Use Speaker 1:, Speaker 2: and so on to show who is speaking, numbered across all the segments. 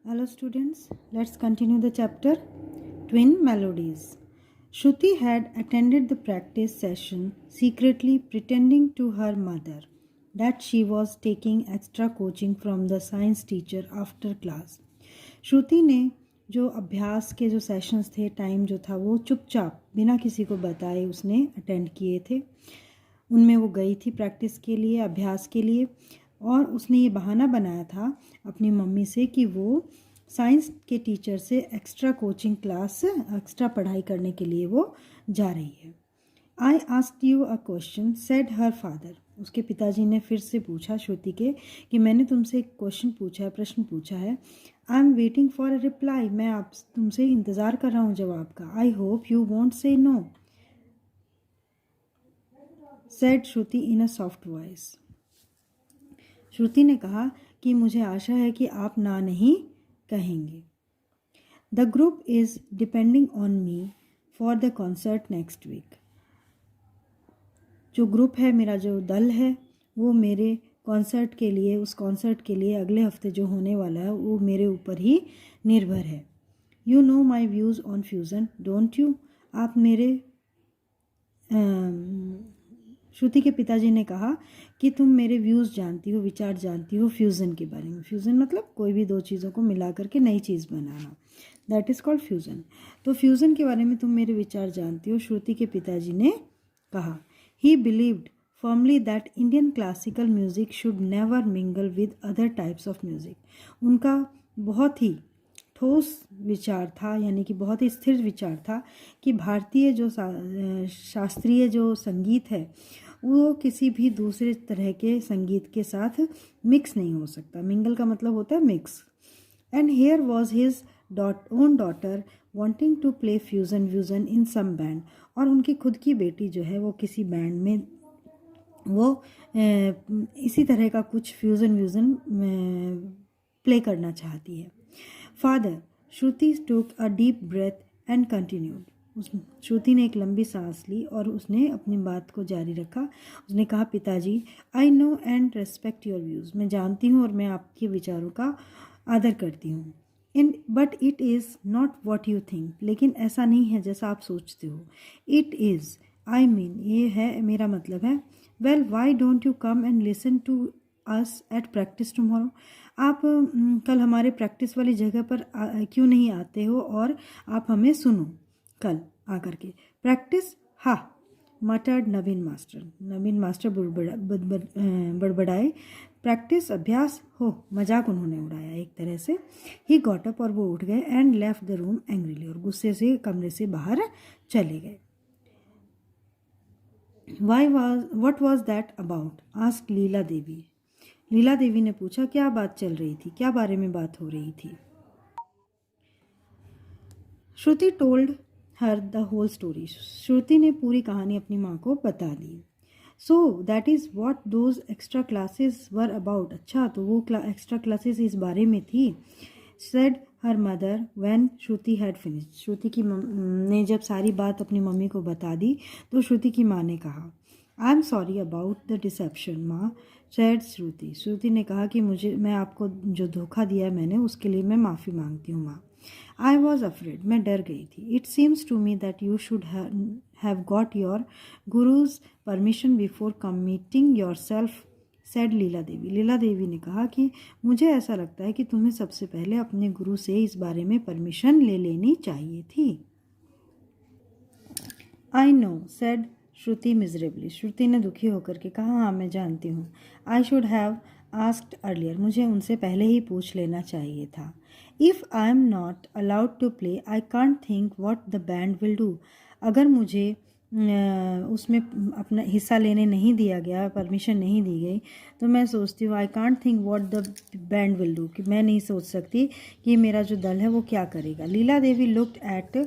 Speaker 1: Hello students, let's continue the chapter Twin Melodies. Shruti had attended the practice session secretly, pretending to her mother that she was taking extra coaching from the science teacher after class. श्रुति ने जो अभ्यास के जो sessions थे, time जो था वो चुपचाप बिना किसी को बताए उसने अटेंड किए थे। उनमें वो गई थी प्रैक्टिस के लिए, अभ्यास के लिए, और उसने ये बहाना बनाया था अपनी मम्मी से कि वो साइंस के टीचर से एक्स्ट्रा कोचिंग क्लास, एक्स्ट्रा पढ़ाई करने के लिए वो जा रही है। I asked you a question, said her father. उसके पिताजी ने फिर से पूछा श्रुति के कि मैंने तुमसे एक क्वेश्चन पूछा है, प्रश्न पूछा है। I am waiting for a reply, मैं आप तुमसे इंतज़ार कर रहा हूँ जवाब का। I hope you won't say no, said Shruti in a soft voice. Shruti ने कहा कि मुझे आशा है कि आप ना नहीं कहेंगे। The group is depending on me for the concert next week. जो ग्रुप है, मेरा जो दल है, वो मेरे कॉन्सर्ट के लिए, उस कॉन्सर्ट के लिए अगले हफ्ते जो होने वाला है वो मेरे ऊपर ही निर्भर है। You know my views on fusion don't you. आप मेरे श्रुति के पिताजी ने कहा कि तुम मेरे व्यूज़ जानती हो, विचार जानती हो फ्यूज़न के बारे में। फ्यूज़न मतलब कोई भी दो चीज़ों को मिला करके नई चीज़ बनाना, दैट इज़ कॉल्ड फ्यूज़न। तो फ्यूज़न के बारे में तुम मेरे विचार जानती हो, श्रुति के पिताजी ने कहा। ही believed firmly that Indian classical music should never mingle with other types of music. उनका बहुत ही ठोस विचार था, यानी कि बहुत ही स्थिर विचार था कि भारतीय जो शास्त्रीय जो संगीत है वो किसी भी दूसरे तरह के संगीत के साथ मिक्स नहीं हो सकता। मिंगल का मतलब होता है mix. And here was his own daughter wanting to play fusion in some band. और उनकी खुद की बेटी जो है वो किसी बैंड में वो इसी तरह का कुछ फ्यूज़न प्ले करना चाहती है। Father, Shruti took a deep breath and continued. Shruti ने एक लंबी सांस ली और उसने अपनी बात को जारी रखा। उसने कहा, पिताजी, I know and respect your views. मैं जानती हूँ और मैं आपके विचारों का आदर करती हूँ। But it is not what you think. लेकिन ऐसा नहीं है जैसा आप सोचते हो। इट इज़, आई मीन, ये है, मेरा मतलब है। Well, why don't you come and listen to us at practice tomorrow. आप कल हमारे प्रैक्टिस वाली जगह पर क्यों नहीं आते हो और आप हमें सुनो कल आकर के। प्रैक्टिस, हाँ, मटर्ड नवीन मास्टर। नवीन मास्टर बड़बड़ाए। प्रैक्टिस, अभ्यास, हो, मजाक उन्होंने उड़ाया एक तरह से। ही गॉट अप, और वो उठ गए and left the room angrily, और गुस्से से कमरे से बाहर चले गए। What was that about, asked Leela Devi. Leela Devi ने पूछा, क्या बात चल रही थी, क्या बारे में बात हो रही थी। Shruti told her the whole story. Shruti ने पूरी कहानी अपनी माँ को बता दी। So that is what those extra classes were about. अच्छा, तो वो एक्स्ट्रा क्लासेस इस बारे में थी। Said her mother when Shruti had finished. Shruti की ने जब सारी बात अपनी मम्मी को बता दी तो श्रुति की माँ ने कहा, I am sorry about the deception माँ, सेड श्रुति। श्रुति ने कहा कि मैं आपको जो धोखा दिया मैंने उसके लिए मैं माफ़ी मांगती हूँ माँ। आई वॉज अफ्रेड, मैं डर गई थी। It seems to me that you should have got your guru's permission before committing yourself, said Leela Devi. Leela Devi ने कहा कि मुझे ऐसा लगता है कि तुम्हें सबसे पहले अपने गुरु से इस बारे में परमिशन ले लेनी चाहिए थी। I know, said Shruti miserably. Shruti ने दुखी होकर के कहा, हाँ, मैं जानती हूँ। I should have asked earlier, मुझे उनसे पहले ही पूछ लेना चाहिए था। If I am not allowed to play I can't think what the band will do. अगर मुझे उसमें अपना हिस्सा लेने नहीं दिया गया, परमिशन नहीं दी गई, तो मैं सोचती हूँ, आई can't think what the band will do, कि मैं नहीं सोच सकती कि मेरा जो दल है वो क्या करेगा। Leela Devi looked at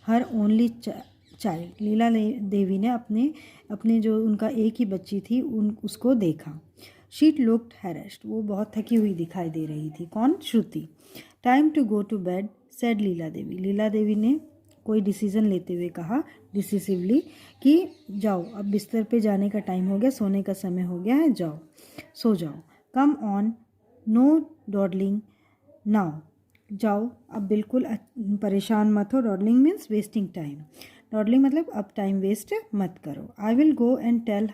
Speaker 1: her only child. Leela Devi ने अपने जो उनका एक ही बच्ची थी उसको देखा। शी लुक्ड हैरेस्ड, वो बहुत थकी हुई दिखाई दे रही थी। कौन? Shruti. Time to go to bed, said Leela Devi. Leela Devi ने कोई डिसीजन लेते हुए कहा, डिसिसिवली, कि जाओ, अब बिस्तर पे जाने का टाइम हो गया, सोने का समय हो गया है, जाओ, सो जाओ। Come on, no dawdling now, जाओ अब बिल्कुल परेशान मत हो। Dawdling means wasting time. Dawdling मतलब अब टाइम वेस्ट मत करो। I will go and tell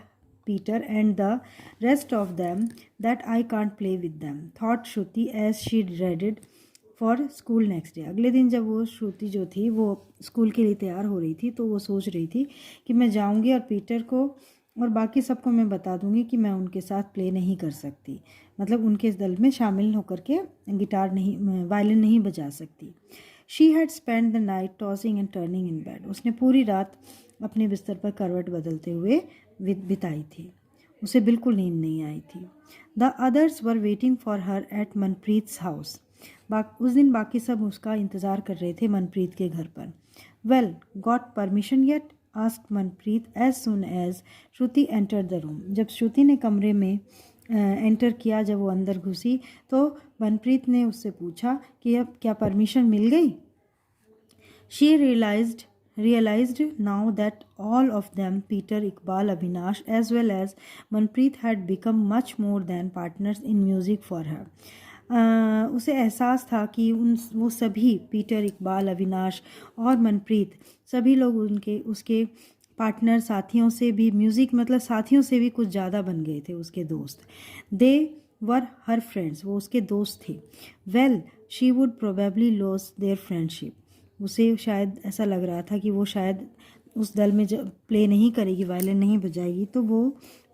Speaker 1: Peter and the rest of them that I can't play with them, thought Shruti as she dreaded for school next day. अगले दिन जब वो श्रुति जो थी वो स्कूल के लिए तैयार हो रही थी तो वो सोच रही थी कि मैं जाऊंगी और पीटर को और बाकी सबको मैं बता दूंगी कि मैं उनके साथ प्ले नहीं कर सकती, मतलब उनके इस दल में शामिल होकर के गिटार नहीं वायलिन नहीं बजा सकती। She had spend the night tossing and turning in bed. उसने पूरी रात अपने बिस्तर पर करवट बदलते हुए बिताई थी। उसे बिल्कुल नींद नहीं आई थी। The others were waiting for her at Manpreet's house. उस दिन बाकी सब उसका इंतज़ार कर रहे थे मनप्रीत के घर पर। Well got permission yet, asked Manpreet as soon as Shruti enter the room. जब श्रुति ने कमरे में एंटर किया, जब वो अंदर घुसी तो मनप्रीत ने उससे पूछा कि अब क्या परमिशन मिल गई। She realized now that all of them, Peter, Iqbal, Avinash, as well as Manpreet, had become much more than partners in music for her. उसे एहसास था कि वो सभी पीटर, इकबाल, अविनाश और मनप्रीत सभी लोग उसके पार्टनर साथियों से भी, म्यूज़िक मतलब साथियों से भी कुछ ज़्यादा बन गए थे उसके दोस्त। दे वर हर फ्रेंड्स, वो उसके दोस्त थे। Well she would probably loss their friendship. उसे शायद ऐसा लग रहा था कि वो शायद उस दल में जब प्ले नहीं करेगी, वायलिन नहीं बजाएगी तो वो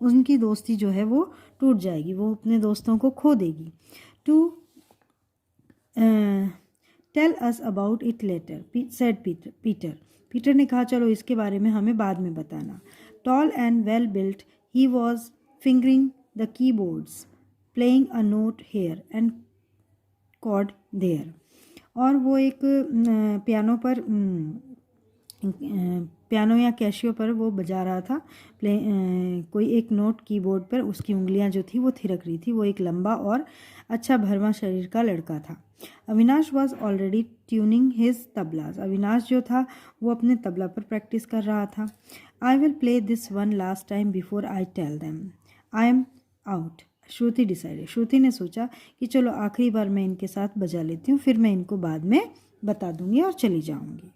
Speaker 1: उनकी दोस्ती जो है वो टूट जाएगी, वो अपने दोस्तों को खो देगी। To tell us about it later, said Peter. Peter ने कहा चलो इसके बारे में हमें बाद में बताना। Tall and well built he was fingering the keyboards, playing a note here and chord there. और वो एक पियानो पर पियानो या कैशियो पर वो बजा रहा था, कोई एक नोट कीबोर्ड पर उसकी उंगलियां जो थी वो थिरक रही थी। वो एक लंबा और अच्छा भरवा शरीर का लड़का था। Avinash was already tuning his tablas. Avinash जो था वो अपने तबला पर प्रैक्टिस कर रहा था। I will play this one last time before I tell them I am out, Shruti decided. Shruti ने सोचा कि चलो आखिरी बार मैं इनके साथ बजा लेती हूँ, फिर मैं इनको बाद में बता दूंगी और चली जाऊंगी।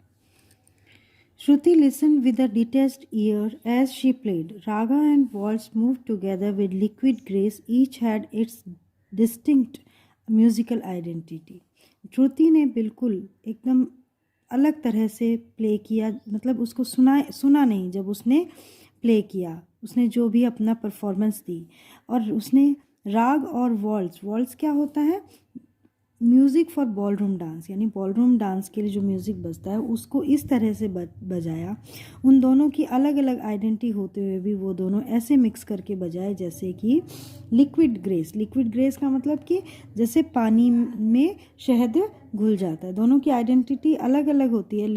Speaker 1: श्रुति listened with a detached ear as she played. Raga and waltz moved together with liquid grace. Each had its distinct musical identity. श्रुति ने बिल्कुल एकदम अलग तरह से प्ले किया, मतलब उसको सुना नहीं जब उसने प्ले किया, उसने जो भी अपना परफॉर्मेंस दी। और उसने राग और वॉल्स क्या होता है, म्यूज़िक फॉर बॉलरूम डांस, यानी बॉलरूम डांस के लिए जो म्यूज़िक बजता है उसको इस तरह से बजाया। उन दोनों की अलग अलग आइडेंटिटी होते हुए भी वो दोनों ऐसे मिक्स करके बजाए जैसे कि लिक्विड ग्रेस। लिक्विड ग्रेस का मतलब कि जैसे पानी में शहद घुल जाता है। दोनों की आइडेंटिटी अलग अलग होती है,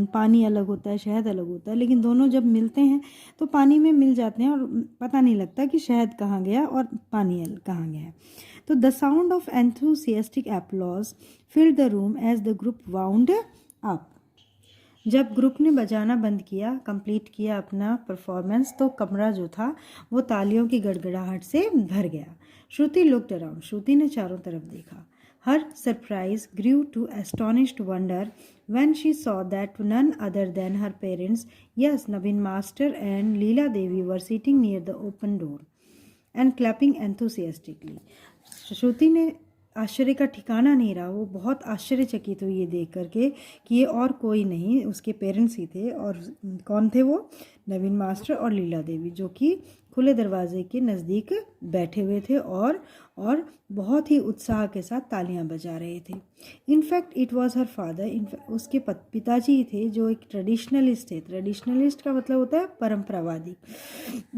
Speaker 1: पानी अलग होता है, शहद अलग होता है, लेकिन दोनों जब मिलते हैं तो पानी में मिल जाते हैं और पता नहीं लगता कि शहद कहाँ गया और पानी कहाँ गया है। तो the sound of enthusiastic applause filled the room as the group wound up. जब ग्रुप ने बजाना बंद किया, कंप्लीट किया अपना परफॉर्मेंस, तो कमरा जो था वो तालियों की गड़गड़ाहट से भर गया। श्रुति लुक्ड अराउंड, श्रुति ने चारों तरफ देखा। Her surprise grew to astonished wonder when she saw that none other than her parents, yes, Naveen Master and Leela Devi, were sitting near the open door and clapping enthusiastically. श्रुति ने आश्चर्य का ठिकाना नहीं रहा, वो बहुत आश्चर्यचकित हुई ये देख करके कि ये और कोई नहीं उसके पेरेंट्स ही थे। और कौन थे वो, नवीन मास्टर और लीला देवी, जो कि खुले दरवाजे के नज़दीक बैठे हुए थे और बहुत ही उत्साह के साथ तालियां बजा रहे थे। In fact it was her father, उसके पिताजी थे जो एक ट्रेडिशनलिस्ट थे। ट्रेडिशनलिस्ट का मतलब होता है परंपरावादी।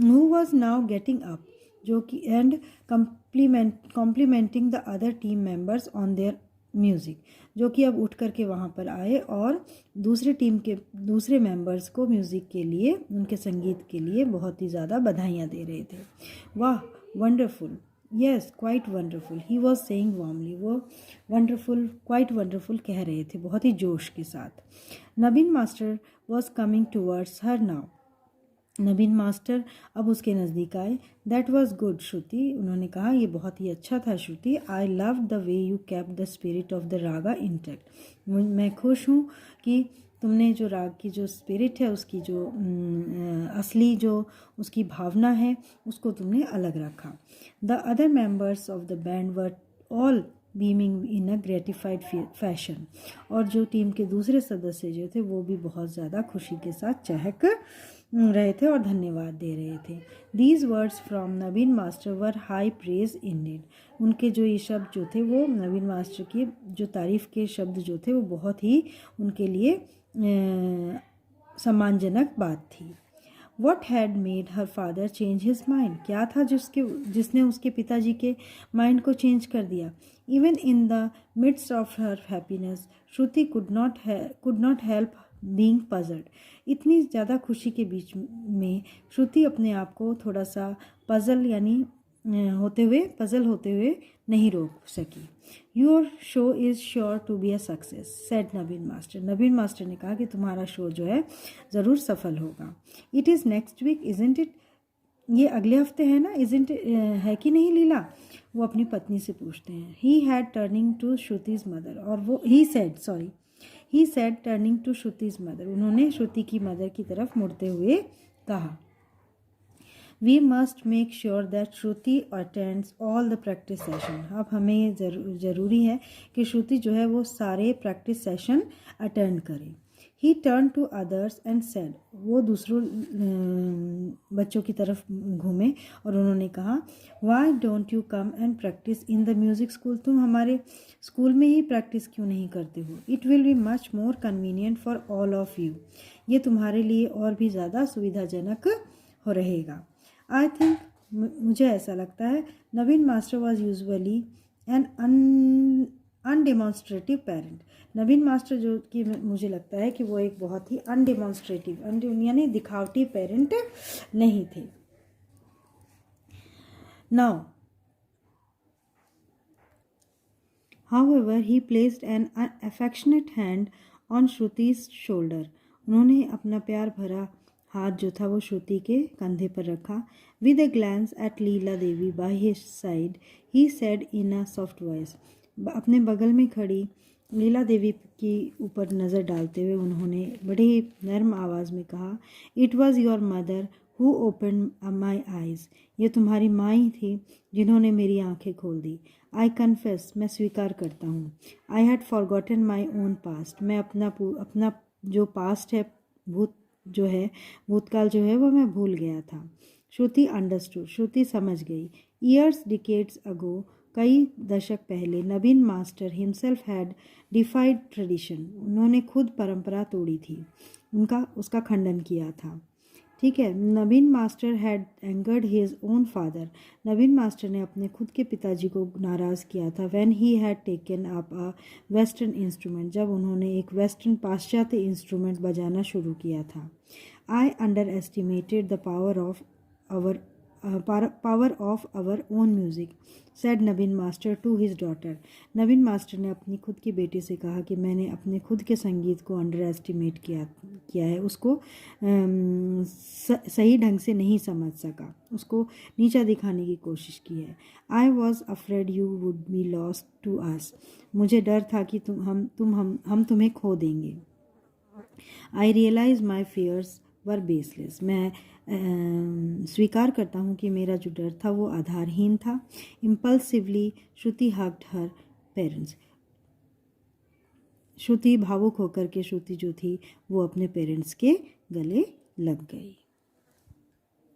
Speaker 1: Who was now getting up, जो कि and complementing the other team members on their music, जो कि अब उठ करके वहाँ पर आए और दूसरे टीम के दूसरे मेंबर्स को म्यूज़िक के लिए, उनके संगीत के लिए बहुत ही ज़्यादा बधाइयाँ दे रहे थे। वाह, wonderful, yes quite wonderful, he was saying warmly. वो वंडरफुल, क्वाइट वंडरफुल कह रहे थे बहुत ही जोश के साथ। Naveen master was coming towards her now, Naveen master अब उसके नज़दीक आए। दैट वॉज गुड श्रुति, उन्होंने कहा ये बहुत ही अच्छा था Shruti. I love the way you kept the spirit of the raga intact. मैं खुश हूँ कि तुमने जो राग की जो स्पिरिट है, उसकी जो असली जो उसकी भावना है, उसको तुमने अलग रखा। The other members of the band were all beaming in a gratified fashion. और जो टीम के दूसरे सदस्य जो थे वो भी बहुत ज़्यादा खुशी के साथ चहक रहे थे और धन्यवाद दे रहे थे। These words from Naveen master were high praise ended. उनके जो ये शब्द जो थे वो नवीन मास्टर की जो तारीफ़ के शब्द जो थे वो बहुत ही उनके लिए सम्मानजनक बात थी। What had made her father change his mind, क्या था जिसने उसके पिताजी के माइंड को चेंज कर दिया। Even in the midst of her happiness Shruti could not help being puzzled. इतनी ज़्यादा खुशी के बीच में श्रुति अपने आप को थोड़ा सा पजल होते हुए नहीं रोक सकी। Your show is sure to be a success said Naveen master. Naveen master ने कहा कि तुम्हारा शो जो है ज़रूर सफल होगा। It is next week isn't it, ये अगले हफ्ते है ना, इज़न्ट है कि नहीं लीला, वो अपनी पत्नी से पूछते हैं। He had turning to Shruti's mother, और वो he said turning to Shruti's mother, उन्होंने श्रुति की मदर की तरफ मुड़ते हुए कहा। We must make sure that Shruti attends all the practice session. अब हमें ज़रूरी है कि श्रुति जो है वो सारे प्रैक्टिस सेशन अटेंड करे। He turn to others and said, वो दूसरों बच्चों की तरफ घूमे और उन्होंने कहा, why don't you come and practice in the music school, तुम हमारे स्कूल में ही प्रैक्टिस क्यों नहीं करते हो। It will be much more convenient for all of you, ये तुम्हारे लिए और भी ज़्यादा सुविधाजनक हो रहेगा। आई थिंक, मुझे ऐसा लगता है, Naveen master was usually an undemonstrative parent. Naveen master जो कि मुझे लगता है कि वो एक बहुत ही अनडेमॉन्स्ट्रेटिव यानी दिखावटी पेरेंट नहीं थे। Now however he placed an affectionate hand on Shruti's shoulder. उन्होंने अपना प्यार भरा हाथ जो था वो श्रुति के कंधे पर रखा। With a glans eight Leela Devi by his side he said in a soft voice, अपने बगल में खड़ी लीला देवी की ऊपर नज़र डालते हुए उन्होंने बड़े ही नर्म आवाज़ में कहा, it was your mother who open my eyes, ये तुम्हारी माँ ही थी जिन्होंने मेरी आंखें खोल दी। आई कन्फेस, मैं स्वीकार करता हूँ। I had forgotten my own past, मैं अपना जो पास्ट है, भूतकाल जो है वो मैं भूल गया था। श्रुति अंडरस्टूड, श्रुति समझ गई। ईयर्स डिकेड्स अगो, कई दशक पहले, Naveen master himself had defied tradition, उन्होंने खुद परंपरा तोड़ी थी, उसका खंडन किया था। ठीक है। Naveen master had angered his own father, Naveen master ने अपने खुद के पिताजी को नाराज़ किया था। When he had taken up a western instrument, जब उन्होंने एक वेस्टर्न पाश्चात्य इंस्ट्रूमेंट बजाना शुरू किया था। I underestimated the power of our own music said Naveen master to his daughter. Naveen master ने अपनी खुद की बेटी से कहा कि मैंने अपने खुद के संगीत को अंडर एस्टिमेट किया है, उसको सही ढंग से नहीं समझ सका, उसको नीचा दिखाने की कोशिश की है। I was afraid you would be lost to us, मुझे डर था कि हम तुम्हें खो देंगे। I realise my fears were baseless, मैं स्वीकार करता हूँ कि मेरा जो डर था वो आधारहीन था। इम्पल्सिवली श्रुति हग्ड हर पेरेंट्स, श्रुति भावुक होकर के श्रुति जो थी वो अपने पेरेंट्स के गले लग गई।